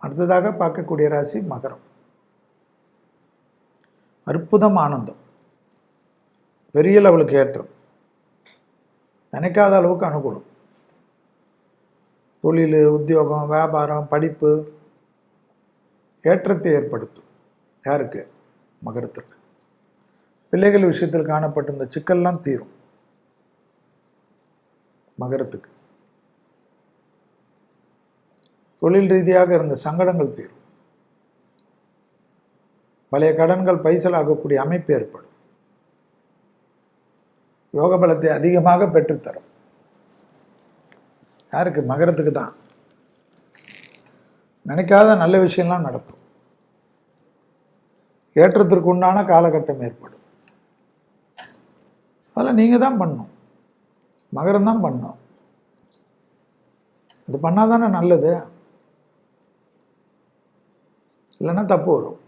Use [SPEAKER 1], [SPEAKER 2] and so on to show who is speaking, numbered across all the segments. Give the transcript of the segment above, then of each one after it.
[SPEAKER 1] அடுத்ததாக பார்க்கக்கூடிய ராசி மகரம். அற்புதம், ஆனந்தம், பெரிய லெவலுக்கு ஏற்றம், நினைக்காத அளவுக்கு அனுகூலம். தொழில், உத்தியோகம், வியாபாரம், படிப்பு ஏற்றத்தை ஏற்படுத்தும். யாருக்கு? மகரத்திற்கு. பிள்ளைகள் விஷயத்தில் காணப்பட்ட இந்த சிக்கல்லாம் தீரும் மகரத்துக்கு. தொழில் ரீதியாக இருந்த சங்கடங்கள் தீரும். பழைய கடன்கள் பைசலாகக்கூடிய அமைப்பு ஏற்படும். யோக பலத்தை அதிகமாக பெற்றுத்தரும். யாருக்கு? மகரத்துக்கு தான். நினைக்காத நல்ல விஷயம்லாம் நடக்கும். ஏற்றத்திற்கு உண்டான காலகட்டம் ஏற்படும். அதெல்லாம் நீங்கள் தான் பண்ணணும், மகரம் தான் பண்ணணும். அது பண்ணாதானே நல்லது, இல்லைன்னா தப்பு வரும்.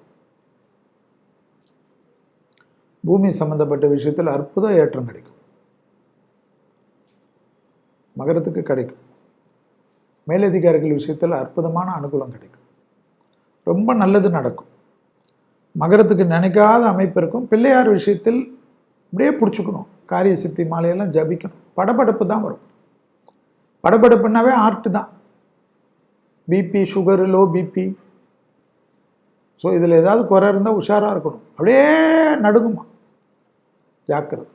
[SPEAKER 1] பூமி சம்பந்தப்பட்ட விஷயத்தில் அற்புத ஏற்றம் கிடைக்கும், மகரத்துக்கு கிடைக்கும். மேலதிகாரிகள் விஷயத்தில் அற்புதமான அனுகூலம் கிடைக்கும். ரொம்ப நல்லது நடக்கும். மகரத்துக்கு நினைக்காத அமைப்பு இருக்கும். பிள்ளையார் விஷயத்தில் அப்படியே பிடிச்சிக்கணும். காரிய சித்தி மாலையெல்லாம் ஜபிக்கணும். படபடப்பு தான் வரும். படபடப்புனாவே ஆர்ட் தான். BP, sugar, low BP. So இதில் ஏதாவது குறை இருந்தால் உஷாராக இருக்கணும். அப்படியே நடுங்குமா, ஜாக்கிரதை.